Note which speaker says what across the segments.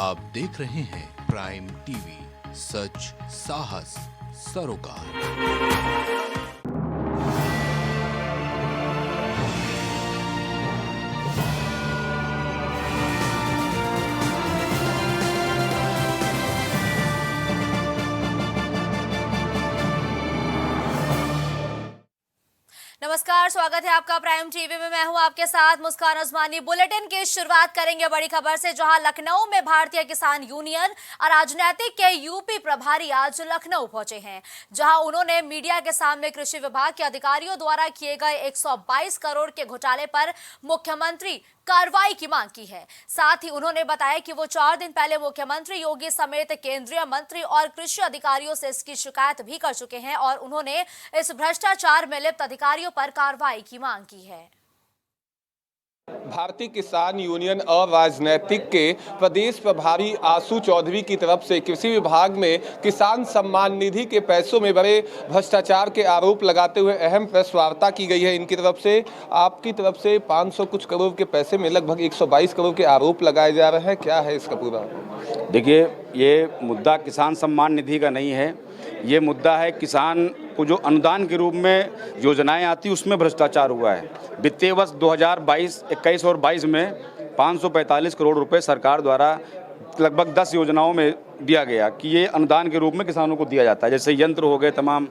Speaker 1: आप देख रहे हैं प्राइम टीवी, सच साहस सरोकार।
Speaker 2: नमस्कार, स्वागत है आपका प्राइम टीवी में। मैं हूं आपके साथ मुस्कान उस्मानी। बुलेटिन की शुरुआत करेंगे बड़ी खबर से, जहां लखनऊ में भारतीय किसान यूनियन और राजनीतिक के यूपी प्रभारी आज लखनऊ पहुंचे हैं, जहां उन्होंने मीडिया के सामने कृषि विभाग के अधिकारियों द्वारा किए गए 122 करोड़ के घोटाले पर मुख्यमंत्री कार्रवाई की मांग की है। साथ ही उन्होंने बताया कि वो 4 दिन पहले मुख्यमंत्री योगी समेत केंद्रीय मंत्री और कृषि अधिकारियों से इसकी शिकायत भी कर चुके हैं और उन्होंने इस भ्रष्टाचार में लिप्त अधिकारियों पर कार्रवाई की मांग की है।
Speaker 3: भारतीय किसान यूनियन और राजनीतिक के प्रदेश प्रभारी आशु चौधरी की तरफ से कृषि विभाग में किसान सम्मान निधि के पैसों में बड़े भ्रष्टाचार के आरोप लगाते हुए अहम प्रेस वार्ता की गई है। इनकी तरफ से, आपकी तरफ से 500 कुछ करोड़ के पैसे में लगभग 122 करोड़ के आरोप लगाए जा रहे हैं। क्या है इसका पूरा?
Speaker 4: देखिए, ये मुद्दा किसान सम्मान निधि का नहीं है। ये मुद्दा है किसान को जो अनुदान के रूप में योजनाएं आती उसमें भ्रष्टाचार हुआ है। वित्तीय वर्ष 2021 और 22 में 545 करोड़ रुपए सरकार द्वारा लगभग 10 योजनाओं में दिया गया कि ये अनुदान के रूप में किसानों को दिया जाता है। जैसे यंत्र हो गए, तमाम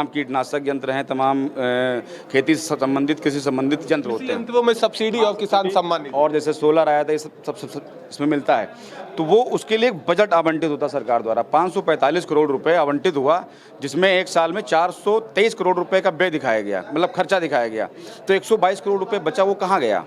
Speaker 4: कीटनाशक यंत्र हैं, तमाम खेती से संबंधित, कृषि संबंधित यंत्र होते हैं।
Speaker 3: यंत्रों में सब्सिडी और किसान सम्मान
Speaker 4: और जैसे सोलर आया था, ये सब इसमें मिलता है। तो वो उसके लिए बजट आवंटित होता सरकार द्वारा। 545 करोड़ रुपए आवंटित हुआ, जिसमें एक साल में 423 करोड़ रुपए का व्यय दिखाया गया, मतलब खर्चा दिखाया गया। तो 122 करोड़ रुपए बचा, वो कहाँ गया?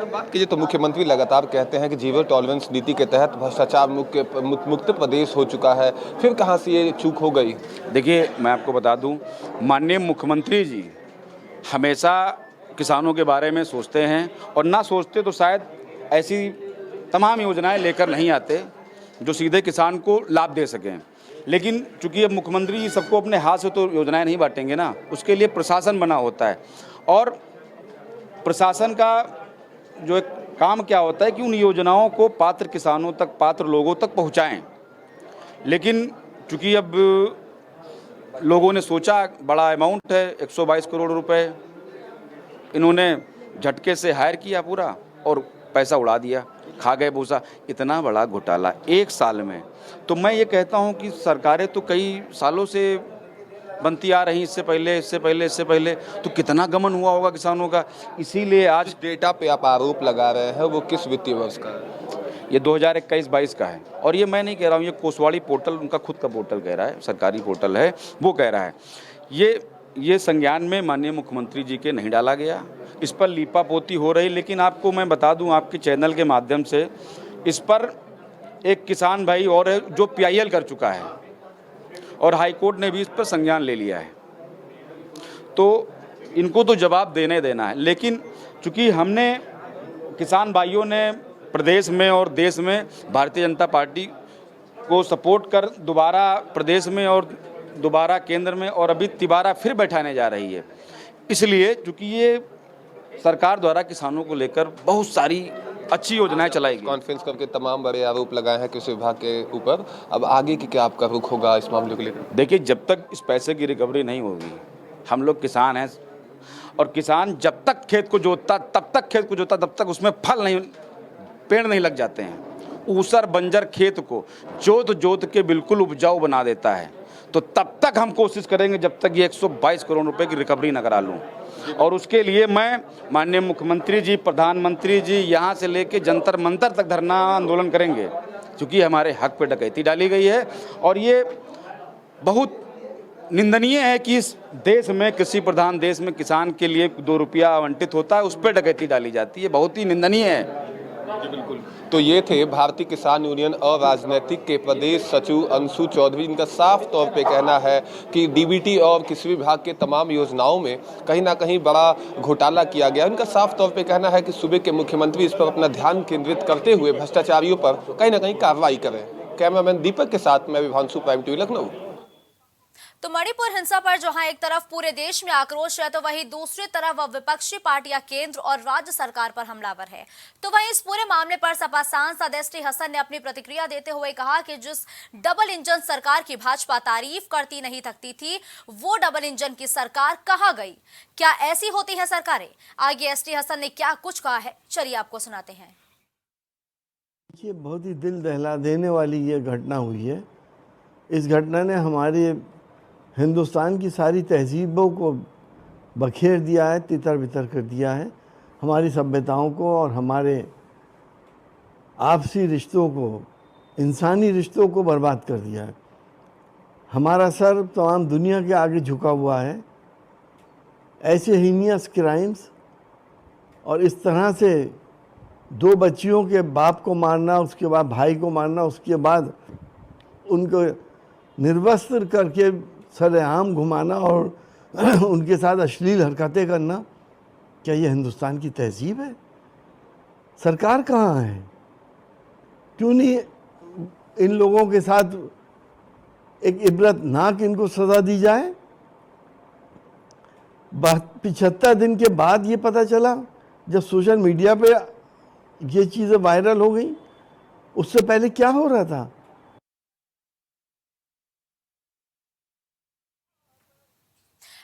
Speaker 3: बात कीजिए तो मुख्यमंत्री लगातार कहते हैं कि जीरो टॉलरेंस नीति के तहत भ्रष्टाचार मुक्त प्रदेश हो चुका है, फिर कहां से ये चूक हो गई?
Speaker 4: देखिए, मैं आपको बता दूं, माननीय मुख्यमंत्री जी हमेशा किसानों के बारे में सोचते हैं, और ना सोचते तो शायद ऐसी तमाम योजनाएं लेकर नहीं आते जो सीधे किसान को लाभ दे सकें। लेकिन चूंकि अब मुख्यमंत्री जी सबको अपने हाथ से तो योजनाएं नहीं बांटेंगे ना, उसके लिए प्रशासन बना होता है। और प्रशासन का जो एक काम क्या होता है कि उन योजनाओं को पात्र किसानों तक, पात्र लोगों तक पहुंचाएं। लेकिन चूंकि अब लोगों ने सोचा बड़ा अमाउंट है, 122 करोड़ रुपए, इन्होंने झटके से हायर किया पूरा और पैसा उड़ा दिया, खा गए भूसा। इतना बड़ा घोटाला एक साल में। तो मैं ये कहता हूँ कि सरकारें तो कई सालों से बनती आ रही, इससे पहले तो कितना गमन हुआ होगा किसानों का। इसीलिए आज
Speaker 3: डेटा पे आप आरोप लगा रहे हैं, वो किस वित्तीय वर्ष का है?
Speaker 4: ये 2021-22 का है। और ये मैं नहीं कह रहा हूँ, ये कोसवाड़ी पोर्टल, उनका खुद का पोर्टल कह रहा है, सरकारी पोर्टल है, वो कह रहा है। ये संज्ञान में माननीय मुख्यमंत्री जी के नहीं डाला गया, इस पर लीपापोती हो रही। लेकिन आपको मैं बता दूँ आपके चैनल के माध्यम से, इस पर एक किसान भाई और है जो PIL कर चुका है, और हाई कोर्ट ने भी इस पर संज्ञान ले लिया है। तो इनको तो जवाब देना है। लेकिन चूंकि हमने, किसान भाइयों ने प्रदेश में और देश में भारतीय जनता पार्टी को सपोर्ट कर दोबारा प्रदेश में और दोबारा केंद्र में और अभी तिबारा फिर बैठाने जा रही है। इसलिए चूंकि ये सरकार द्वारा किसानों को लेकर बहुत सारी अच्छी योजनाएं चलाई गई।
Speaker 3: कॉन्फ्रेंस करके तमाम बड़े आरोप लगाए हैं कृषि विभाग के ऊपर। अब आगे की क्या आपका रुख होगा इस मामले को लेकर?
Speaker 4: देखिए, जब तक इस पैसे की रिकवरी नहीं होगी, हम लोग किसान हैं, और किसान जब तक खेत को जोतता तब तक उसमें फल नहीं, पेड़ नहीं लग जाते हैं। ऊसर बंजर खेत को जोत के बिल्कुल उपजाऊ बना देता है। तो तब तक हम कोशिश करेंगे जब तक ये 122 करोड़ रुपए की रिकवरी न करा लूँ। और उसके लिए मैं माननीय मुख्यमंत्री जी, प्रधानमंत्री जी, यहाँ से लेके जंतर मंतर तक धरना आंदोलन करेंगे, क्योंकि हमारे हक पे डकैती डाली गई है। और ये बहुत निंदनीय है कि इस देश में, कृषि प्रधान देश में, किसान के लिए 2 रुपया आवंटित होता है, उस पर डकैती डाली जाती है। बहुत ही निंदनीय है।
Speaker 3: जी बिल्कुल। तो ये थे भारतीय किसान यूनियन और राजनीतिक के प्रदेश सचिव अंशु चौधरी। इनका साफ तौर पे कहना है कि DBT और कृषि विभाग के तमाम योजनाओं में कहीं ना कहीं बड़ा घोटाला किया गया। इनका साफ तौर पे कहना है कि सूबे के मुख्यमंत्री इस पर अपना ध्यान केंद्रित करते हुए भ्रष्टाचारियों पर कहीं ना कहीं कार्रवाई करें। कैमरामैन दीपक के साथ मैं विभांशु, प्राइम टीवी, लखनऊ।
Speaker 2: तो मणिपुर हिंसा पर जहां एक तरफ पूरे देश में आक्रोश है तो वहीं दूसरी तरफ अब विपक्षी पार्टियां केंद्र और राज्य सरकार पर हमलावर है। तो वहीं इस पूरे मामले पर सपा सांसद एसटी हसन ने अपनी प्रतिक्रिया देते हुए कहा कि जिस डबल इंजन सरकार की भाजपा तारीफ करती नहीं थकती थी, वो डबल इंजन की सरकार कहां गई? क्या ऐसी होती है सरकारें? आगे एसटी हसन ने क्या कुछ कहा है, चलिए आपको सुनाते हैं।
Speaker 5: ये बहुत ही दिल दहला देने वाली ये घटना हुई है। इस घटना ने हमारे हिंदुस्तान की सारी तहजीबों को बखेर दिया है, तितर बितर कर दिया है। हमारी सभ्यताओं को और हमारे आपसी रिश्तों को, इंसानी रिश्तों को बर्बाद कर दिया है। हमारा सर तमाम दुनिया के आगे झुका हुआ है। ऐसे हीनियस क्राइम्स और इस तरह से दो बच्चियों के बाप को मारना, उसके बाद भाई को मारना, उसके बाद उनको निर्वस्त्र करके सरेआम घुमाना और उनके साथ अश्लील हरकतें करना, क्या ये हिंदुस्तान की तहजीब है? सरकार कहाँ है? क्यों नहीं इन लोगों के साथ एक इबरतनाक इनको सज़ा दी जाए? 75 दिन के बाद ये पता चला, जब सोशल मीडिया पे ये चीज़ें वायरल हो गई। उससे पहले क्या हो रहा था?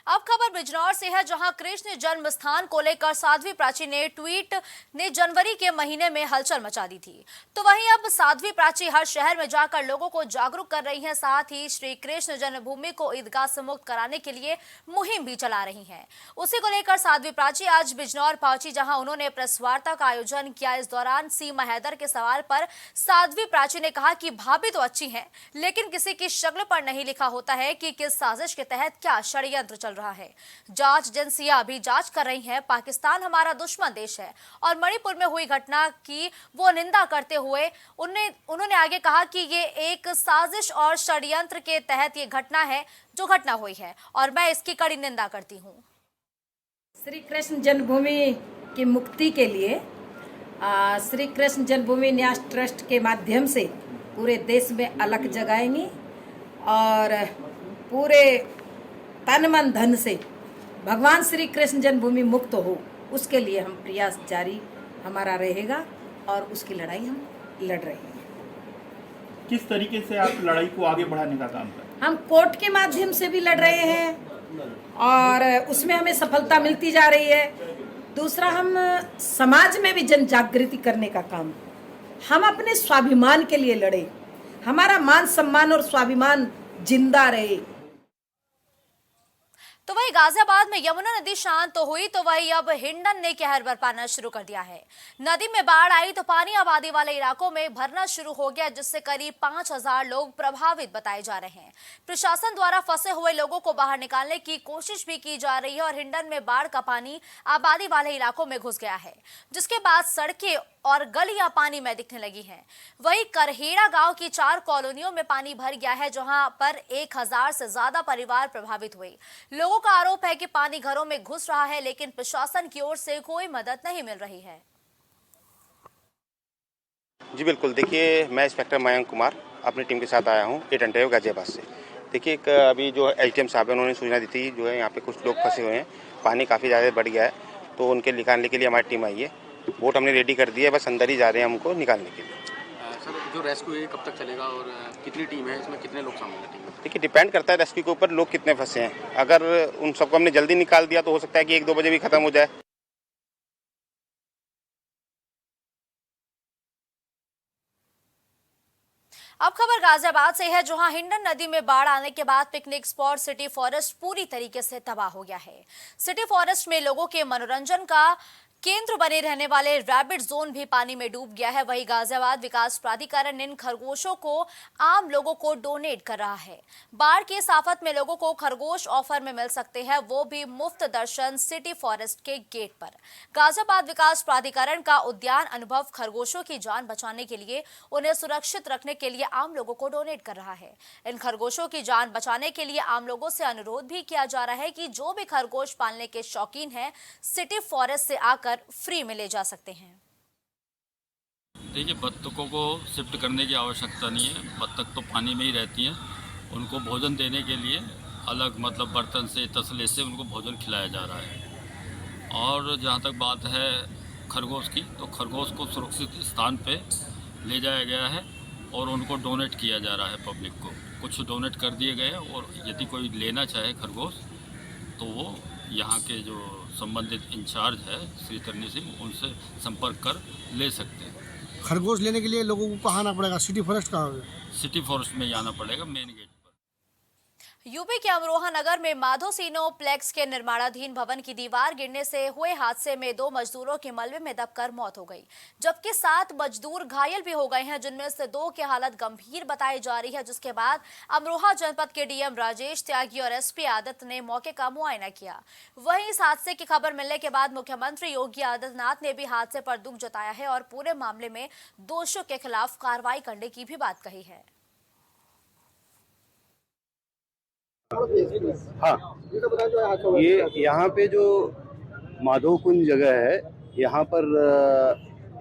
Speaker 2: अब खबर बिजनौर से है, जहां कृष्ण जन्म स्थान को लेकर साध्वी प्राची ने ट्वीट ने जनवरी के महीने में हलचल मचा दी थी। तो वहीं अब साध्वी प्राची हर शहर में जाकर लोगों को जागरूक कर रही हैं। साथ ही श्री कृष्ण जन्मभूमि को ईदगाह से मुक्त कराने के लिए मुहिम भी चला रही हैं। उसी को लेकर साध्वी प्राची आज बिजनौर पहुंची, जहां उन्होंने प्रेस वार्ता का आयोजन किया। इस दौरान सीमा हैदर के सवाल पर साध्वी प्राची ने कहा कि भाभी तो अच्छी हैं, लेकिन किसी की शक्ल पर नहीं लिखा होता है कि किस साजिश के तहत क्या षड्यंत्र चल रहा है। जांच एजेंसियां अभी जांच कर रही हैं। पाकिस्तान हमारा दुश्मन देश है और मणिपुर में हुई घटना की वो निंदा करते हुए उन्होंने आगे कहा कि ये एक साजिश और षड्यंत्र के तहत ये घटना है जो घटना हुई है और मैं इसकी कड़ी निंदा करती हूँ।
Speaker 6: श्री कृष्ण जन्मभूमि की मुक्ति के लिए श्री कृष्ण जन्मभूमि न्यास ट्रस्ट के माध्यम से पूरे देश में अलख जगाएंगे और पूरे तन मन धन से भगवान श्री कृष्ण जन्मभूमि मुक्त हो, उसके लिए हम प्रयास जारी हमारा रहेगा और उसकी लड़ाई हम लड़ रहे हैं।
Speaker 7: किस तरीके से आप लड़ाई को आगे बढ़ाने का काम कर रहे हैं?
Speaker 6: हम कोर्ट के माध्यम से भी लड़ रहे हैं और उसमें हमें सफलता मिलती जा रही है। दूसरा, हम समाज में भी जन जागृति करने का काम, हम अपने स्वाभिमान के लिए लड़े, हमारा मान सम्मान और स्वाभिमान जिंदा रहे।
Speaker 2: तो वही गाजियाबाद में यमुना नदी शांत तो हुई, तो वही अब हिंडन ने कहर बरपाना शुरू कर दिया है। नदी में बाढ़ आई तो पानी आबादी वाले इलाकों में भरना शुरू हो गया, जिससे करीब 5000 लोग प्रभावित बताए जा रहे हैं। प्रशासन द्वारा फंसे हुए लोगों को बाहर निकालने की कोशिश भी की जा रही है और हिंडन में बाढ़ का पानी आबादी वाले इलाकों में घुस गया है, जिसके बाद सड़कें और गलियां पानी में दिखने लगी हैं। वहीं करहेड़ा गांव की 4 कॉलोनियों में पानी भर गया है, जहां पर 1000 से ज्यादा परिवार प्रभावित हुए। लोगों का आरोप है कि पानी घरों में घुस रहा है, लेकिन प्रशासन की ओर से कोई मदद नहीं मिल रही है।
Speaker 8: जी बिल्कुल, देखिए मैं इंस्पेक्टर मयंक कुमार अपनी टीम के साथ आया हूँ एटेंटिव गाजियाबाद से। देखिए अभी जो एसडीएम साहब है उन्होंने सूचना दी थी जो है यहाँ पे कुछ लोग फंसे हुए हैं, पानी काफ़ी ज़्यादा बढ़ गया है, तो उनके निकालने के लिए हमारी टीम आई है। बोट हमने रेडी कर दी है, बस अंदर ही जा रहे हैं हमको निकालने के लिए।
Speaker 9: सर, जो रेस्क्यू है कब तक चलेगा और कितनी टीम है, इसमें कितने लोग शामिल हैं टीम में?
Speaker 8: देखिए डिपेंड करता है रेस्क्यू के ऊपर, लोग कितने फंसे हैं। अगर उन सबको हमने जल्दी निकाल दिया तो हो सकता है कि 1-2 बजे भी खत्म हो जाए।
Speaker 2: अब खबर गाजियाबाद से है, जहां हिंडन नदी में बाढ़ आने के बाद पिकनिक स्पॉट सिटी फॉरेस्ट पूरी तरीके से तबाह हो गया है। सिटी फॉरेस्ट में लोगों के मनोरंजन का केंद्र बने रहने वाले रैबिट जोन भी पानी में डूब गया है। वहीं गाजियाबाद विकास प्राधिकरण इन खरगोशों को आम लोगों को डोनेट कर रहा है। बाढ़ की इस आफत में लोगों को खरगोश ऑफर में मिल सकते हैं, वो भी मुफ्त दर्शन सिटी फॉरेस्ट के गेट पर। गाजियाबाद विकास प्राधिकरण का उद्यान अनुभव खरगोशों की जान बचाने के लिए, उन्हें सुरक्षित रखने के लिए आम लोगों को डोनेट कर रहा है। इन खरगोशों की जान बचाने के लिए आम लोगों से अनुरोध भी किया जा रहा है कि जो भी खरगोश पालने के शौकीन हैं, सिटी फॉरेस्ट से आकर फ्री में ले जा सकते हैं।
Speaker 10: देखिए, बत्तखों को शिफ्ट करने की आवश्यकता नहीं है। बत्तख तो पानी में ही रहती हैं। उनको भोजन देने के लिए अलग मतलब बर्तन से तसले से उनको भोजन खिलाया जा रहा है। और जहाँ तक बात है खरगोश की, तो खरगोश को सुरक्षित स्थान पे ले जाया गया है और उनको डोनेट किया जा रहा है पब्लिक को। कुछ डोनेट कर दिए गए और यदि कोई लेना चाहे खरगोश तो वो यहाँ के जो संबंधित इंचार्ज है श्री तरनी सिंह, उनसे संपर्क कर ले सकते हैं।
Speaker 11: खरगोश लेने के लिए लोगों को कहाँ आना पड़ेगा? सिटी फॉरेस्ट कहाँ होगा?
Speaker 10: सिटी फॉरेस्ट में जाना पड़ेगा, मेन गेट।
Speaker 2: यूपी के अमरोहा नगर में माधो सिनोप्लेक्स के निर्माणाधीन भवन की दीवार गिरने से हुए हादसे में 2 मजदूरों की मलबे में दबकर मौत हो गई, जबकि 7 मजदूर घायल भी हो गए हैं, जिनमें से 2 की हालत गंभीर बताई जा रही है। जिसके बाद अमरोहा जनपद के डीएम राजेश त्यागी और एसपी आदित्य ने मौके का मुआयना किया। वहीं इस हादसे की खबर मिलने के बाद मुख्यमंत्री योगी आदित्यनाथ ने भी हादसे पर दुख जताया है और पूरे मामले में दोषियों के खिलाफ कार्रवाई करने की भी बात कही है।
Speaker 12: हाँ, ये यहाँ पे जो माधव कुंज जगह है, यहाँ पर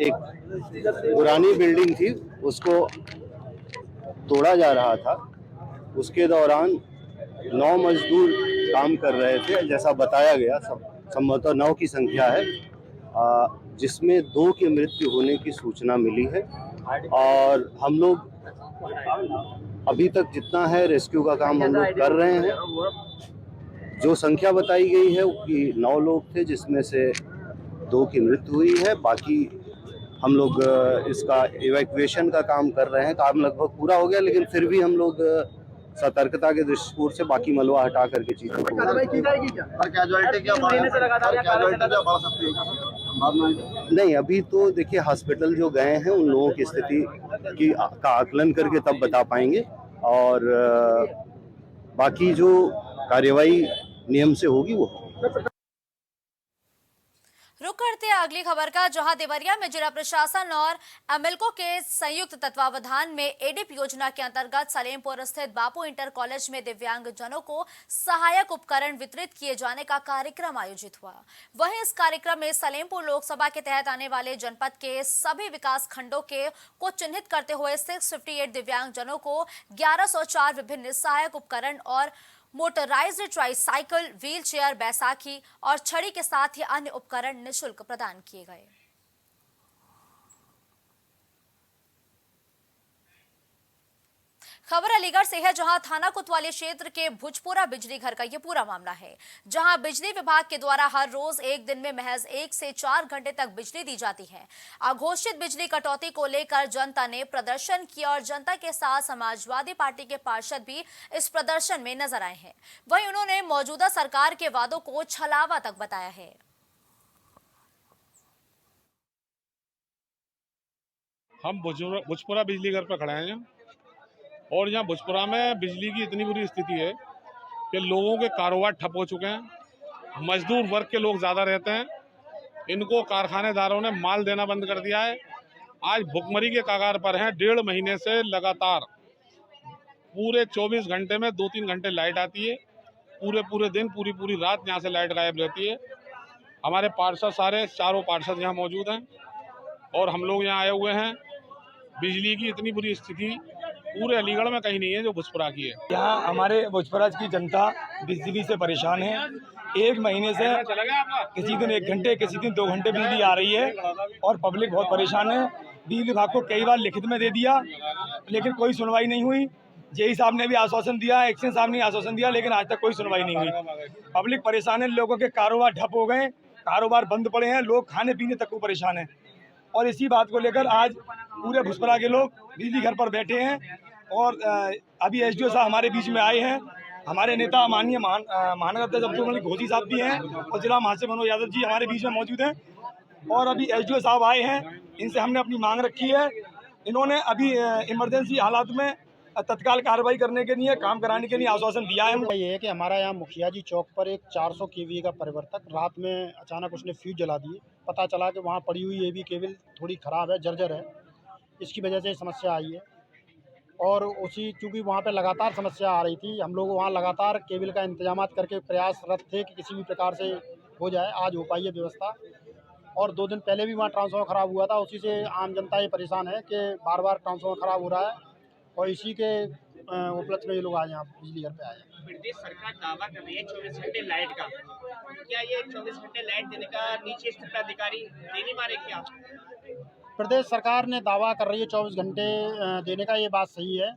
Speaker 12: एक पुरानी बिल्डिंग थी, उसको तोड़ा जा रहा था। उसके दौरान 9 मजदूर काम कर रहे थे, जैसा बताया गया संभवतः 9 की संख्या है, जिसमें 2 की मृत्यु होने की सूचना मिली है। और हम लोग अभी तक जितना है रेस्क्यू का काम हम लोग कर रहे हैं। जो संख्या बताई गई है कि 9 लोग थे, जिसमें से 2 की मृत्यु हुई है। बाकी हम लोग इसका इवैक्यूएशन का काम कर रहे हैं। काम लगभग पूरा हो गया, लेकिन फिर भी हम लोग सतर्कता के दृष्टिकोण से बाकी मलबा हटा करके चीजों को नहीं। अभी तो देखिए हॉस्पिटल जो गए हैं उन लोगों की स्थिति का आकलन करके तब बता पाएंगे, और बाकी जो कार्यवाही नियम से होगी वो होगी।
Speaker 2: रुक करते हैं अगली खबर का, जहां देवरिया में जिला प्रशासन और एमएलको के संयुक्त तत्वावधान में एडिप योजना के अंतर्गत सलेमपुर स्थित बापू इंटर कॉलेज में दिव्यांगजनों को सहायक उपकरण वितरित किए जाने का कार्यक्रम आयोजित हुआ। वहीं इस कार्यक्रम में सलेमपुर लोकसभा के तहत आने वाले जनपद के सभी विकास खंडों को चिन्हित करते हुए 658 दिव्यांगजनों को 1104 विभिन्न सहायक उपकरण और motorised tricycle, wheel chair, Baisakhi और छड़ी के साथ ही अन्य उपकरण निःशुल्क प्रदान किए गए। खबर अलीगढ़ से है, जहां थाना कोतवाली क्षेत्र के भुजपुरा बिजली घर का ये पूरा मामला है, जहां बिजली विभाग के द्वारा हर रोज एक दिन में महज 1 से 4 घंटे तक बिजली दी जाती है। अघोषित बिजली कटौती को लेकर जनता ने प्रदर्शन किया और जनता के साथ समाजवादी पार्टी के पार्षद भी इस प्रदर्शन में नजर आए हैं। वहीं उन्होंने मौजूदा सरकार के वादों को छलावा तक बताया है।
Speaker 13: हम भुजपुरा बिजली घर पर खड़े हैं और यहाँ भुजपुरा में बिजली की इतनी बुरी स्थिति है कि लोगों के कारोबार ठप हो चुके हैं। मजदूर वर्ग के लोग ज़्यादा रहते हैं, इनको कारखानेदारों ने माल देना बंद कर दिया है। आज भुखमरी के कगार पर हैं। 1.5 महीने से लगातार पूरे 24 घंटे में 2-3 घंटे लाइट आती है। पूरे दिन पूरी रात यहाँ से लाइट गायब रहती है। हमारे पार्षद सारे चारों पार्षद यहाँ मौजूद हैं और हम लोग यहाँ आए हुए हैं। बिजली की इतनी बुरी स्थिति पूरे अलीगढ़ में कहीं नहीं है जो भुजपुरा की है।
Speaker 14: यहाँ हमारे भुजपुरा की जनता बिजली से परेशान है। 1 महीने से किसी दिन 1 घंटे, किसी दिन 2 घंटे बिजली आ रही है और पब्लिक बहुत परेशान है। बिजली विभाग को कई बार लिखित में दे दिया, लेकिन कोई सुनवाई नहीं हुई। जेई साहब ने भी आश्वासन दिया, एक्शन साहब ने आश्वासन दिया, लेकिन आज तक कोई सुनवाई नहीं हुई। पब्लिक परेशान है, लोगों के कारोबार ठप हो गए, कारोबार बंद पड़े हैं, लोग खाने पीने तक को परेशान हैं। और इसी बात को लेकर आज पूरे भुजपुरा के लोग बिजली घर पर बैठे हैं और अभी एसडीओ साहब हमारे बीच में आए हैं। हमारे नेता माननीय महानगर अध्यक्ष अब्दुल मलिक घोसी साहब भी हैं और जिला महासचिव मनोज यादव जी हमारे बीच में मौजूद हैं। और अभी एसडीओ साहब आए हैं, इनसे हमने अपनी मांग रखी है। इन्होंने अभी इमरजेंसी हालात में तत्काल कार्रवाई करने के लिए, काम कराने के लिए आश्वासन दिया है।
Speaker 11: ये है कि हमारा यहाँ मुखिया जी चौक पर एक 400 केवी का परिवर्तक रात में अचानक उसने फ्यूज जला दिए। पता चला कि वहाँ पड़ी हुई एबी केबल थोड़ी ख़राब है, जर्जर है, इसकी वजह से समस्या आई है। और उसी चूँकि वहाँ पे लगातार समस्या आ रही थी, हम लोग वहाँ लगातार केबल का इंतजाम करके प्रयासरत थे कि किसी भी प्रकार से हो जाए। आज हो पाई है व्यवस्था। और 2 दिन पहले भी वहाँ ट्रांसफार्मर ख़राब हुआ था, उसी से आम जनता ये परेशान है कि बार बार ट्रांसफार्मर ख़राब हो रहा है और इसी के उपलक्ष्य में ये लोग आज यहाँ बिजली घर पे आए हैं।
Speaker 15: प्रदेश सरकार दावा कर रही है 24 घंटे लाइट का, क्या ये 24 घंटे लाइट देने का नीचे स्थित अधिकारी नहीं मारे क्या?
Speaker 11: प्रदेश सरकार ने दावा कर रही है 24 घंटे देने का, ये बात सही है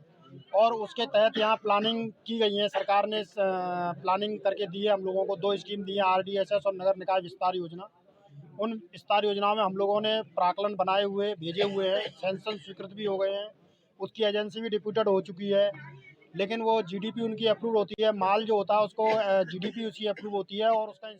Speaker 11: और उसके तहत यहाँ प्लानिंग की गई है। सरकार ने प्लानिंग करके दी है हम लोगों को, 2 स्कीम दी है, RDSS और नगर निकाय विस्तार योजना। उन विस्तार योजनाओं में हम लोगों ने प्राकलन बनाए हुए भेजे हुए हैं, सैंक्शन स्वीकृत भी हो गए हैं, उसकी एजेंसी भी डिप्यूटेड हो चुकी है, लेकिन वो GDP उनकी अप्रूव होती है, माल जो होता है उसको GDP उसकी अप्रूव होती है और उसका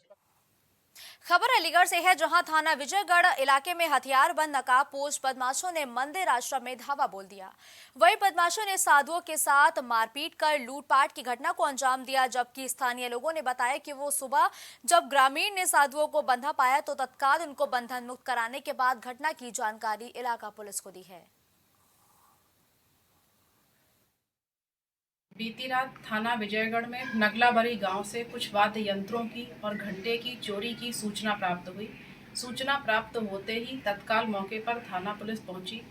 Speaker 2: खबर अलीगढ़ से है, जहां थाना विजयगढ़ इलाके में हथियारबंद नकाबपोश बदमाशों ने मंदिर आश्रम में धावा बोल दिया। वहीं बदमाशों ने साधुओं के साथ मारपीट कर लूटपाट की घटना को अंजाम दिया, जबकि स्थानीय लोगों ने बताया कि वो सुबह जब ग्रामीण ने साधुओं को बंधा पाया तो तत्काल उनको बंधन मुक्त कराने के बाद घटना की जानकारी इलाका पुलिस को दी है।
Speaker 16: बीती रात थाना विजयगढ़ में नगलाबरी गांव से कुछ वाद्य यंत्रों की और घंटे की चोरी की सूचना प्राप्त हुई। सूचना प्राप्त होते ही तत्काल मौके पर थाना पुलिस पहुंची।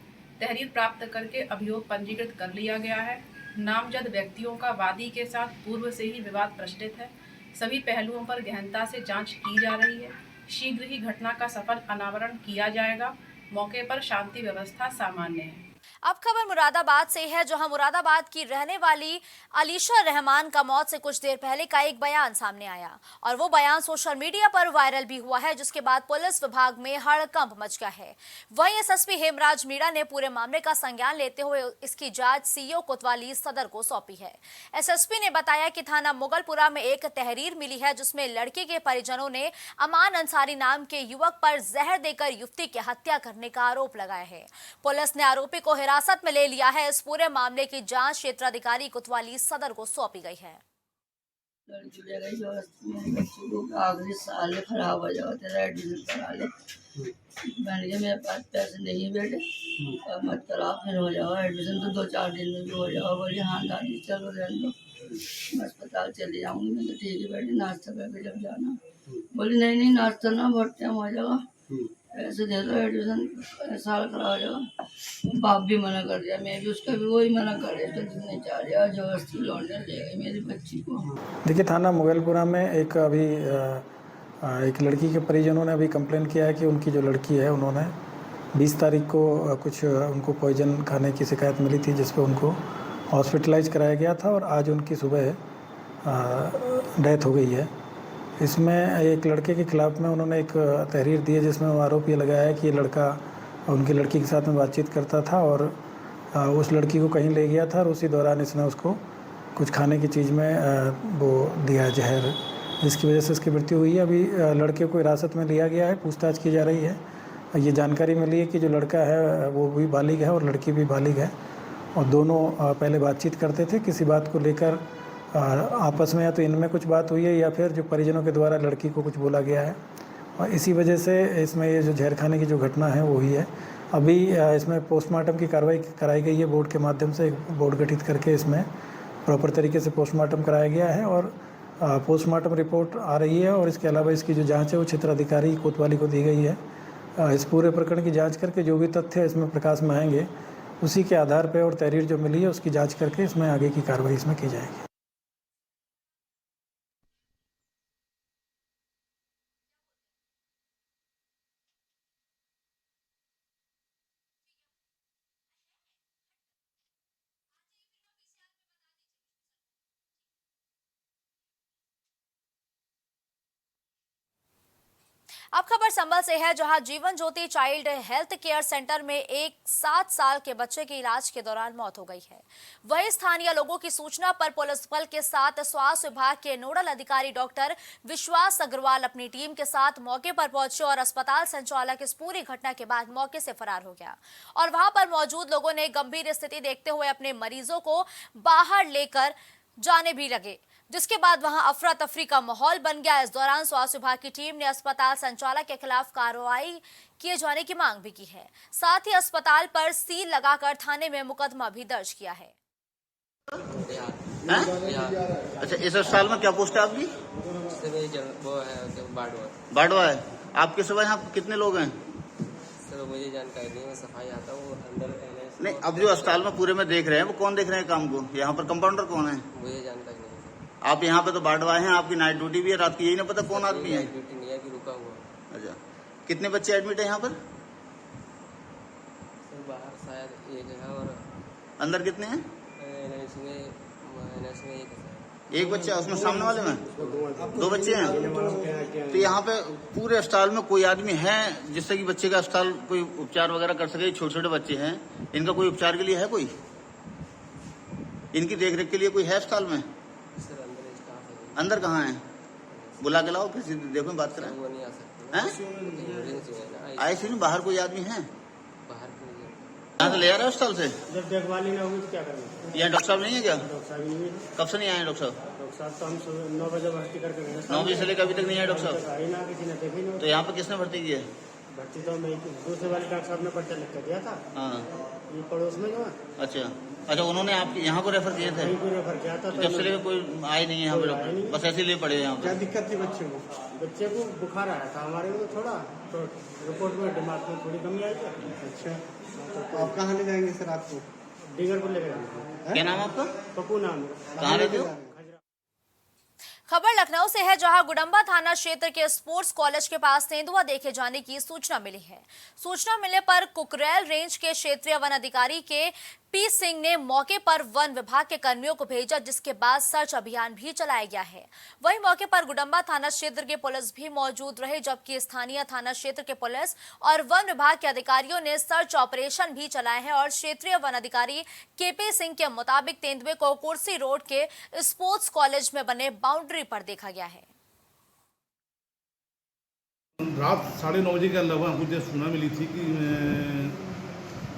Speaker 16: तहरीर प्राप्त करके अभियोग पंजीकृत कर लिया गया है। नामजद व्यक्तियों का वादी के साथ पूर्व से ही विवाद प्रचलित है। सभी पहलुओं पर गहनता से जांच की जा रही है। शीघ्र ही घटना का सफल अनावरण किया जाएगा। मौके पर शांति व्यवस्था सामान्य है।
Speaker 2: अब खबर मुरादाबाद से है, जहां मुरादाबाद की रहने वाली अलीशा रहमान का मौत से कुछ देर पहले का एक बयान सामने आया और वो बयान सोशल मीडिया पर वायरल भी हुआ है, जिसके बाद पुलिस विभाग में हड़कंप मच गया है। वहीं एसएसपी हेमराज मीणा ने पूरे मामले का संज्ञान लेते हुए इसकी जांच सीओ कोतवाली सदर को सौंपी है। एसएसपी ने बताया कि थाना मुगलपुरा में एक तहरीर मिली है, जिसमें लड़की के परिजनों ने अमान अंसारी नाम के युवक पर जहर देकर युवती की हत्या करने का आरोप लगाया है। पुलिस ने आरोपी को हिरासत में ले लिया है। इस पूरे मामले की जांच क्षेत्राधिकारी कोतवाली सदर को सौंपी गई है।
Speaker 17: लड़की ले गई जो बच्ची को आखिरी साल खराब हो जाओ, तेरा एडमिशन करा ले। मैंने कहा मेरे पास पैसे नहीं बेटे, अब मत करा, फिर हो जाओ एडमिशन, तो 2-4 दिन में भी हो जाओ। बोली हाँ दादी चलो रहने दो, मैं अस्पताल चली जाऊँगी। मैं तो ठीक है बेटे, नाश्ता करके जब जाना। बोली नहीं नाश्ता ना, बहुत टाइम हो जाएगा, ऐसे दे दो एडमिशन, साल खराब हो जाएगा। बाप भी मना कर दिया, मैं भी उसका भी वही मना कर दिया, तो नहीं चाह रहा, जबरदस्ती लौटने ले गई मेरी बच्ची को।
Speaker 18: देखिए, थाना मुगलपुरा में एक लड़की के परिजनों ने अभी कंप्लेन किया है कि उनकी जो लड़की है, उन्होंने 20 तारीख को कुछ उनको पॉइजन खाने की शिकायत मिली थी, जिस पर उनको हॉस्पिटलाइज कराया गया था और आज उनकी सुबह डेथ हो गई है। इसमें एक लड़के के खिलाफ में उन्होंने एक तहरीर दी है, जिसमें वो आरोप ये लगाया है कि ये लड़का उनकी लड़की के साथ में बातचीत करता था और उस लड़की को कहीं ले गया था और उसी दौरान इसने उसको कुछ खाने की चीज़ में वो दिया जहर, जिसकी वजह से उसकी मृत्यु हुई है। अभी लड़के को हिरासत में लिया गया है, पूछताछ की जा रही है। ये जानकारी मिली है कि जो लड़का है वो भी बालिग है और लड़की भी बालिग है और दोनों पहले बातचीत करते थे। किसी बात को लेकर आपस में या तो इनमें कुछ बात हुई है या फिर जो परिजनों के द्वारा लड़की को कुछ बोला गया है और इसी वजह से इसमें ये जो जहर खाने की जो घटना है वो हुई है। अभी इसमें पोस्टमार्टम की कार्रवाई कराई गई है, बोर्ड के माध्यम से एक बोर्ड गठित करके इसमें प्रॉपर तरीके से पोस्टमार्टम कराया गया है और पोस्टमार्टम रिपोर्ट आ रही है और इसके अलावा इसकी जो जाँच है वो क्षेत्राधिकारी कोतवाली को दी गई है। इस पूरे प्रकरण की जाँच करके जो भी तथ्य इसमें प्रकाश में आएंगे उसी के आधार पर और तहरीर जो मिली है उसकी जाँच करके इसमें आगे की कार्रवाई इसमें की जाएगी।
Speaker 2: अब खबर संभल से है, जहां Jeevan Jyoti child health care centre में एक 7 साल के बच्चे की इलाज के दौरान मौत हो गई है। वहीं स्थानीय लोगों की सूचना पर पुलिस बल के साथ स्वास्थ्य विभाग के नोडल अधिकारी डॉक्टर विश्वास अग्रवाल अपनी टीम के साथ मौके पर पहुंचे और अस्पताल संचालक इस पूरी घटना के बाद मौके से फरार हो गया और वहां पर मौजूद लोगों ने गंभीर स्थिति देखते हुए अपने मरीजों को बाहर लेकर जाने भी लगे, जिसके बाद वहां अफरा तफरी का माहौल बन गया। इस दौरान स्वास्थ्य विभाग की टीम ने अस्पताल संचालक के खिलाफ कार्रवाई किए जाने की मांग भी की है। साथ ही अस्पताल पर सील लगाकर थाने में मुकदमा भी दर्ज किया है।
Speaker 19: अच्छा, इस अस्पताल में क्या पोस्ट है आपकी? बाडवा है। आपके सिवा यहाँ कितने लोग हैं?
Speaker 20: सर मुझे जानकारी नहीं, मैं सफाई आता हूँ अंदर।
Speaker 19: नहीं, अब जो अस्पताल में पूरे में देख रहे हैं वो कौन देख रहे हैं काम को? यहाँ पर कंपाउंडर कौन है?
Speaker 20: मुझे जानकारी नहीं।
Speaker 19: आप यहाँ पे तो बाढ़वाए हैं, आपकी नाइट ड्यूटी भी है, रात की यही ना पता कौन आदमी है?
Speaker 20: ड्यूटी नहीं है कि रुका हुआ।
Speaker 19: अच्छा, कितने बच्चे एडमिट है यहाँ पर?
Speaker 20: सर बाहर शायद एक है और
Speaker 19: अंदर कितने हैं?
Speaker 20: NS में एक है।
Speaker 19: एक बच्चा, उसमें सामने वाले में 2 बच्चे हैं। तो यहाँ पे पूरे अस्पताल में कोई आदमी है जिससे कि बच्चे का अस्पताल कोई उपचार वगैरह कर सके? छोटे छोटे बच्चे हैं, इनका कोई उपचार के लिए है कोई? इनकी देख रेख के लिए कोई है अस्पताल में?
Speaker 20: सर अंदर स्टाफ है।
Speaker 19: अंदर कहाँ है? बुला के लाओ, किसी देखो बात करें।
Speaker 20: वो नहीं आ सकते।
Speaker 19: आईसीयू में बाहर कोई आदमी है?
Speaker 20: बाहर
Speaker 19: यहाँ से ले आ रहे हो अस्पताल से?
Speaker 11: जब देखभाल ही ना होगी तो क्या करेंगे?
Speaker 19: यहाँ डॉक्टर साहब नहीं है क्या?
Speaker 11: डॉक्टर साहब नहीं है।
Speaker 19: कब से नहीं आए डॉक्टर साहब?
Speaker 11: डॉक्टर साहब तो हम 9 बजे भर्ती करके गए।
Speaker 19: 9 बजे से लेकर अभी तक नहीं आए डॉक्टर साहब?
Speaker 11: आई ना, किसी ने देखी नहीं।
Speaker 19: तो यहाँ पे किसने भर्ती किया है?
Speaker 11: भर्ती तो मैं दूसरे वाले डॉक्टर साहब ने पर्चा लिख कर दिया था।
Speaker 19: हाँ,
Speaker 11: ये पड़ोस में जो है।
Speaker 19: अच्छा अच्छा, उन्होंने आपके यहाँ को रेफर किए थे?
Speaker 11: रेफर किया था।
Speaker 19: जब से लेकर कोई आए नहीं है यहाँ पे डॉक्टर, बस ऐसे लिए पड़े यहाँ पे?
Speaker 11: क्या दिक्कत थी बच्चे को? बच्चे को बुखार आया था हमारे को थोड़ा, तो रिपोर्ट में दिमाग में थोड़ी कमी आई थी। अच्छा, तो आप कहाँ ले जाएंगे सर आपको? डीगरपुर लेकर जाएंगे।
Speaker 19: क्या नाम आपका?
Speaker 11: पप्पू नाम है।
Speaker 19: कहाँ रहते हो?
Speaker 2: खबर लखनऊ से है, जहां गुडम्बा थाना क्षेत्र के स्पोर्ट्स कॉलेज के पास तेंदुआ देखे जाने की सूचना मिली है। सूचना मिलने पर कुकरेल रेंज के क्षेत्रीय वन अधिकारी के पी सिंह ने मौके पर वन विभाग के कर्मियों को भेजा, जिसके बाद सर्च अभियान भी चलाया गया है। वहीं मौके पर गुडम्बा थाना क्षेत्र के पुलिस भी मौजूद रहे, जबकि स्थानीय थाना क्षेत्र के पुलिस और वन विभाग के अधिकारियों ने सर्च ऑपरेशन भी चलाए हैं। और क्षेत्रीय वन अधिकारी केपी सिंह के मुताबिक तेंदुए को कुर्सी रोड के स्पोर्ट्स कॉलेज में बने बाउंड्री पर देखा गया है।
Speaker 21: रात 9:30 बजे के अलावा हमको जो सूचना मिली थी कि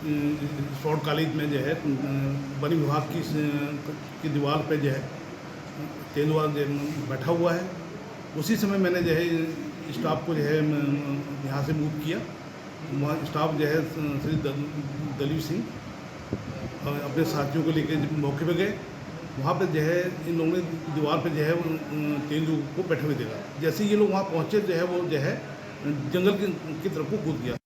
Speaker 21: स्पोर्ट कॉलेज में जो है वन विभाग की दीवार पे जो है तेंदुआ बैठा हुआ है। उसी समय मैंने जो है स्टाफ को जो है यहाँ से मूव किया। वहाँ स्टाफ जो है श्री दलीप सिंह अपने साथियों को लेकर मौके पे गए। वहाँ पे जो है इन लोगों ने दीवार पे जो है तेंदुए को बैठे हुए देखा। जैसे ये लोग वहाँ पहुँचे जो है वो जो है जंगल की तरफ को कूद गया।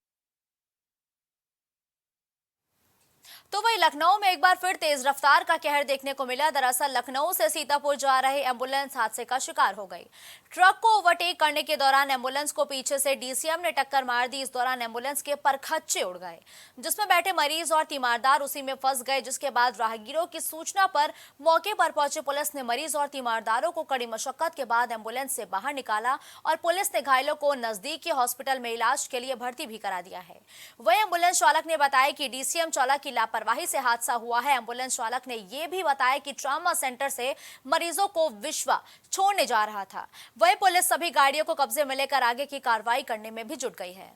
Speaker 2: तो वही लखनऊ में एक बार फिर तेज रफ्तार का कहर देखने को मिला। दरअसल लखनऊ से सीतापुर जा रहे एम्बुलेंस हादसे का शिकार हो गई। ट्रक को ओवरटेक करने के दौरान एम्बुलेंस को पीछे से डीसीएम ने टक्कर मार दी। इस दौरान एम्बुलेंस के परखच्चे उड़ गए, जिसमें बैठे मरीज और तीमारदार उसी में फंस गए। जिसके बाद राहगीरों की सूचना पर मौके पर पहुंचे पुलिस ने मरीज और तीमारदारों को कड़ी मशक्कत के बाद एम्बुलेंस से बाहर निकाला और पुलिस ने घायलों को नजदीक के हॉस्पिटल में इलाज के लिए भर्ती भी करा दिया है। वही एम्बुलेंस चालक ने बताया कि डीसीएम चालक की लापरवाही से हादसा हुआ है। एम्बुलेंस चालक ने यह भी बताया कि ट्रॉमा सेंटर से मरीजों को विश्वा छोड़ने जा रहा था। वही पुलिस सभी गाड़ियों को कब्जे में लेकर आगे की कार्रवाई करने में भी जुट गई है।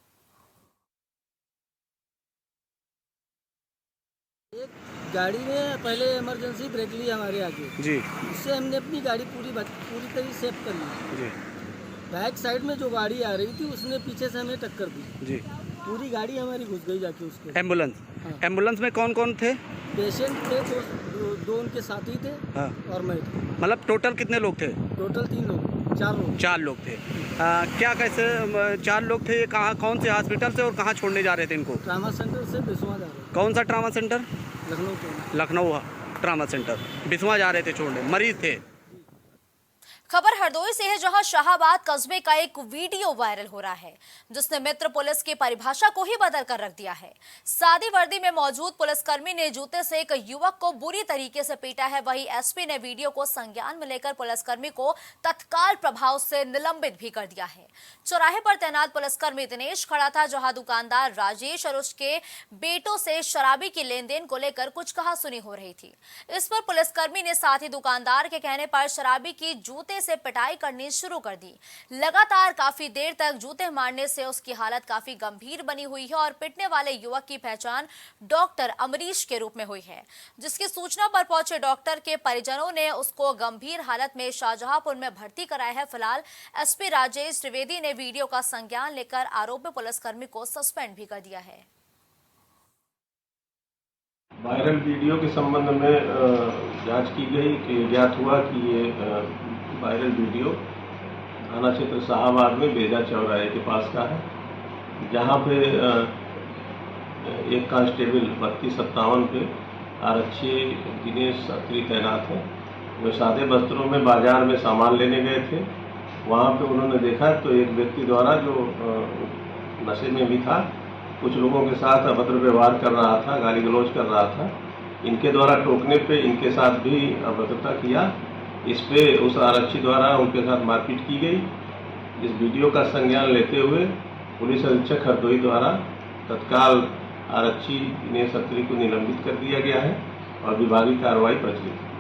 Speaker 22: एक गाड़ी में पहले इमरजेंसी ब्रेक ली हमारे आगे जी, उससे हमने अपनी गाड़ी पूरी तरह सेफ कर ली जी। बैक साइड में जो गाड़ी आ रही थी उसने पीछे से हमें टक्कर दी जी। पूरी गाड़ी हमारी घुस गई जाके उसके।
Speaker 23: एम्बुलेंस एम्बुलेंस में कौन कौन थे?
Speaker 22: पेशेंट थे, दो उनके साथी थे और मैं।
Speaker 23: मतलब टोटल कितने लोग थे?
Speaker 22: टोटल 4 लोग थे।
Speaker 23: क्या कैसे 4 लोग थे? कहाँ, कौन से हॉस्पिटल से और कहाँ छोड़ने जा रहे थे इनको?
Speaker 22: ट्रामा सेंटर से बिस्वा जा रहे थे।
Speaker 23: कौन सा trauma centre?
Speaker 22: Lucknow
Speaker 23: trauma centre Biswa जा रहे थे छोड़ने, मरीज थे।
Speaker 2: खबर हरदोई से है, जहां शाहाबाद कस्बे का एक वीडियो वायरल हो रहा है, जिसने मित्र पुलिस की परिभाषा को ही बदल कर रख दिया है। सादी वर्दी में मौजूद पुलिसकर्मी ने जूते से एक युवक को बुरी तरीके से पीटा है। वहीं एसपी ने वीडियो को संज्ञान में लेकर पुलिसकर्मी को तत्काल प्रभाव से निलंबित भी कर दिया है। चौराहे पर तैनात पुलिसकर्मी दिनेश खड़ा था, जहां दुकानदार राजेश और उसके बेटों से शराबी की लेन देन को लेकर कुछ कहासुनी हो रही थी। इस पर पुलिसकर्मी ने साथ ही दुकानदार के कहने पर शराबी की जूते से पिटाई करनी शुरू कर दी। लगातार काफी देर तक जूते मारने से उसकी हालत काफी गंभीर बनी हुई है और पिटने वाले युवक की पहचान डॉक्टर अमरीश के रूप में हुई है, जिसकी सूचना पर पहुंचे डॉक्टर के परिजनों ने उसको गंभीर हालत में शाहजहांपुर में भर्ती कराया है। फिलहाल एसपी राजेश त्रिवेदी ने वीडियो का संज्ञान लेकर आरोपी पुलिसकर्मी को सस्पेंड भी कर दिया है।
Speaker 24: वायरल वीडियो के संबंध में जांच की गई कि ज्ञात हुआ कि ये वायरल वीडियो थाना क्षेत्र शाहाबाद में बेजा चौराहे के पास का है, जहां पे एक कांस्टेबल 3257 पे आरक्षी दिनेश शास्त्री तैनात है वे सादे वस्त्रों में बाजार में सामान लेने गए थे। वहाँ पे उन्होंने देखा तो एक व्यक्ति द्वारा जो नशे में भी था, कुछ लोगों के साथ अभद्र व्यवहार कर रहा था, गाली गलौज कर रहा था। इनके द्वारा टोकने पे इनके साथ भी अभद्रता किया। इस पे उस आरक्षी द्वारा उनके साथ मारपीट की गई। इस वीडियो का संज्ञान लेते हुए पुलिस अधीक्षक हरदोई द्वारा तत्काल आरक्षी दिनेश खत्री को निलंबित कर दिया गया है और विभागीय कार्रवाई प्रचलित है।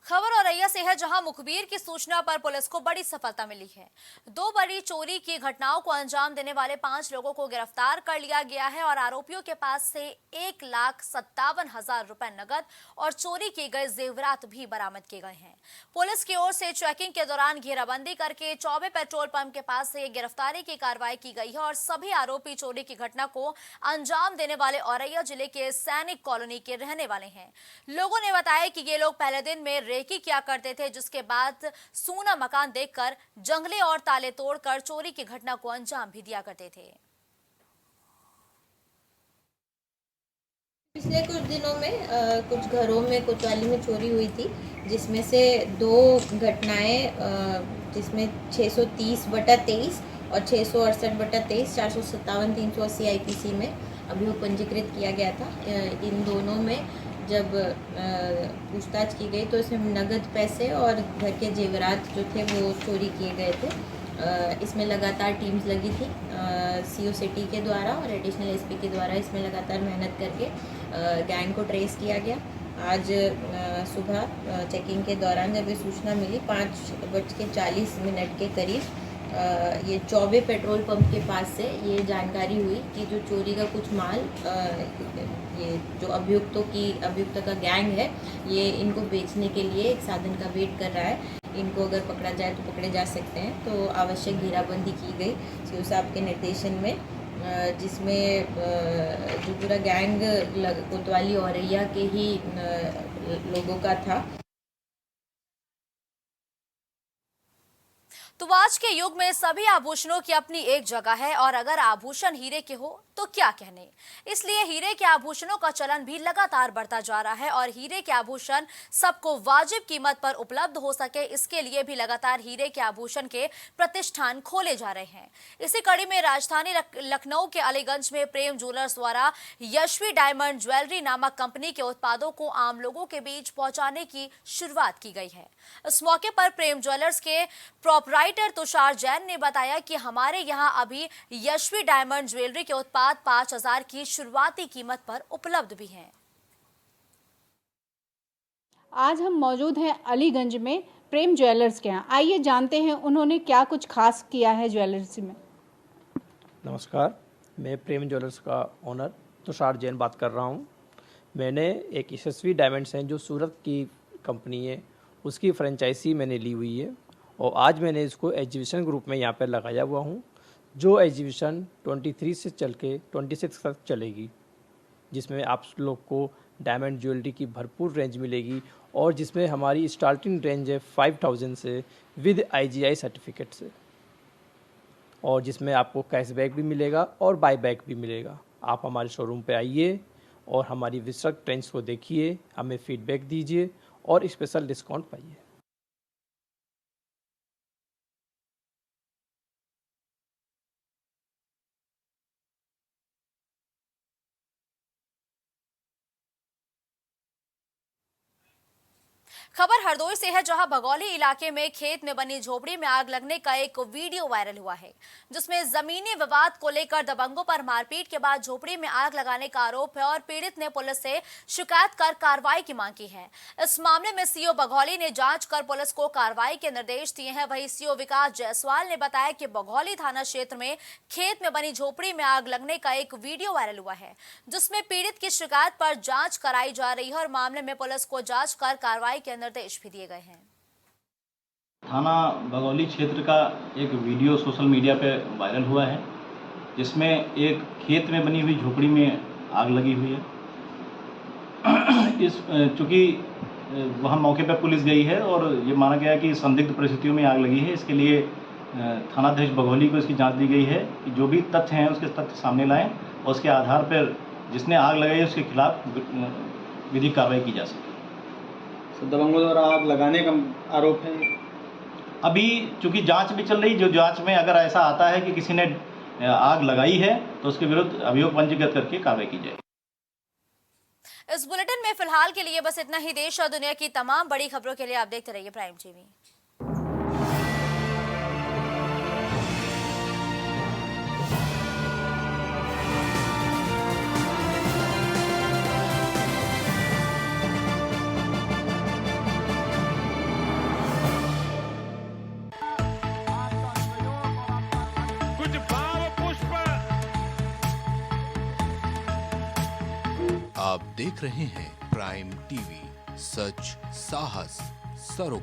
Speaker 2: खबर औरैया से है, जहां मुखबिर की सूचना पर पुलिस को बड़ी सफलता मिली है। 2 बड़ी चोरी की घटनाओं को अंजाम देने वाले 5 लोगों को गिरफ्तार कर लिया गया है और आरोपियों के पास से 1,57,000 रुपए नकद और चोरी की गए जेवरात भी बरामद किए गए हैं। पुलिस की ओर से चेकिंग के दौरान घेराबंदी करके चौबे पेट्रोल पंप के पास से गिरफ्तारी की कार्रवाई की गई है और सभी आरोपी चोरी की घटना को अंजाम देने वाले औरैया जिले के सैनिक कॉलोनी के रहने वाले हैं। लोगों ने बताया कि ये लोग पहले दिन में रेकी किया करते थे, जिसके बाद सूना मकान देखकर जंगले और ताले तोड़कर चोरी की घटना को अंजाम भी दिया करते थे।
Speaker 1: पिछले कुछ दिनों में कुछ घरों में कोतवाली में चोरी हुई थी, जिसमें से 2 घटनाएं जिसमें 630/23 और 668/23 457-380 IPC में अभियोग पंजीकृत किया गया था। इन दोनों में जब पूछताछ की गई तो इसमें नगद पैसे और घर के जेवरात जो थे वो चोरी किए गए थे। इसमें लगातार टीम्स लगी थी CO सिटी के द्वारा और एडिशनल SP के द्वारा। इसमें लगातार मेहनत करके गैंग को ट्रेस किया गया। आज सुबह चेकिंग के दौरान जब ये सूचना मिली 5:40 के करीब ये चौबे पेट्रोल पंप के पास से ये जानकारी हुई कि जो चोरी का कुछ माल ये जो अभियुक्त का गैंग है, ये इनको बेचने के लिए एक साधन का वेट कर रहा है। इनको अगर पकड़ा जाए तो पकड़े जा सकते हैं। तो आवश्यक घेराबंदी की गई CO साहब के निर्देशन में, जिसमें जो पूरा गैंग कोतवाली औरैया के ही लोगों का था।
Speaker 2: तो आज के युग में सभी आभूषणों की अपनी एक जगह है और अगर आभूषण हीरे के हो तो क्या कहने। इसलिए हीरे के आभूषणों का चलन भी लगातार बढ़ता जा रहा है और हीरे के आभूषण सबको वाजिब कीमत पर उपलब्ध हो सके, इसके लिए भी लगातार हीरे के आभूषण के प्रतिष्ठान खोले जा रहे हैं। इसी कड़ी में राजधानी लखनऊ के अलीगंज में प्रेम ज्वेलर्स द्वारा यशवी डायमंड ज्वेलरी नामक कंपनी के उत्पादों को आम लोगों के बीच पहुंचाने की शुरुआत की गई है। इस मौके पर प्रेम ज्वेलर्स के प्रोपराइटर तुषार जैन ने बताया कि हमारे यहां अभी यशवी डायमंड ज्वेलरी के उत्पाद 5,000 की शुरुआती कीमत पर उपलब्ध भी हैं।
Speaker 3: आज हम मौजूद हैं अलीगंज में प्रेम ज्वेलर्स के यहाँ। आइए जानते हैं उन्होंने क्या कुछ खास किया है ज्वेलर्स में।
Speaker 4: नमस्कार, मैं प्रेम ज्वेलर्स का ओनर तुषार जैन बात कर रहा हूँ। मैंने एक यशस्वी डायमंड्स हैं जो सूरत की कंपनी है, उसकी फ्रेंचाइजी मैंने ली हुई है और आज मैंने इसको एग्जीबिशन ग्रुप में यहाँ पर लगाया हुआ हूँ, जो एग्जीबिशन 23 से चल के 26 तक चलेगी, जिसमें आप लोग को डायमंड ज्वेलरी की भरपूर रेंज मिलेगी और जिसमें हमारी स्टार्टिंग रेंज है 5,000 से विद IGI सर्टिफिकेट से, और जिसमें आपको कैशबैक भी मिलेगा और बायबैक भी मिलेगा। आप हमारे शोरूम पे आइए और हमारी विजिट ट्रेंड्स को देखिए, हमें फीडबैक दीजिए और स्पेशल डिस्काउंट पाइए।
Speaker 2: खबर हरदोई से है, जहां भगौली इलाके में खेत में बनी झोपड़ी में आग लगने का एक वीडियो वायरल हुआ है, जिसमें जमीनी विवाद को लेकर दबंगों पर मारपीट के बाद झोपड़ी में आग लगाने का आरोप है और पीड़ित ने पुलिस से शिकायत कर कार्रवाई की मांग की है। इस मामले में CO भगौली ने जांच कर पुलिस को कार्रवाई के निर्देश दिए हैं। वहीं CO विकास जायसवाल ने बताया कि भगौली थाना क्षेत्र में खेत में बनी झोपड़ी में आग लगने का एक वीडियो वायरल हुआ है, जिसमें पीड़ित की शिकायत पर जांच कराई जा रही है और मामले में पुलिस को जांच कर कार्रवाई के निर्देश भी दिए गए हैं।
Speaker 5: थाना भगौली क्षेत्र का एक वीडियो सोशल मीडिया पे वायरल हुआ है, जिसमें एक खेत में बनी हुई झोपड़ी में आग लगी हुई है। चूँकि वहाँ मौके पर पुलिस गई है और ये माना गया कि संदिग्ध परिस्थितियों में आग लगी है, इसके लिए थानाध्यक्ष भगौली को इसकी जांच दी गई है कि जो भी तथ्य हैं उसके तथ्य सामने लाएं और उसके आधार पर जिसने आग लगाई है उसके खिलाफ विधिक कार्रवाई की जा सके।
Speaker 6: दबंगों द्वारा आग लगाने का आरोप है।
Speaker 5: अभी चूंकि जांच भी चल रही, जो जांच में अगर ऐसा आता है कि किसी ने आग लगाई है तो उसके विरुद्ध अभियोग पंजीकृत करके कार्रवाई की जाएगी।
Speaker 2: इस बुलेटिन में फिलहाल के लिए बस इतना ही। देश और दुनिया की तमाम बड़ी खबरों के लिए आप देखते रहिए प्राइम टीवी।
Speaker 7: आप देख रहे हैं प्राइम टीवी, सच साहस सरोकार।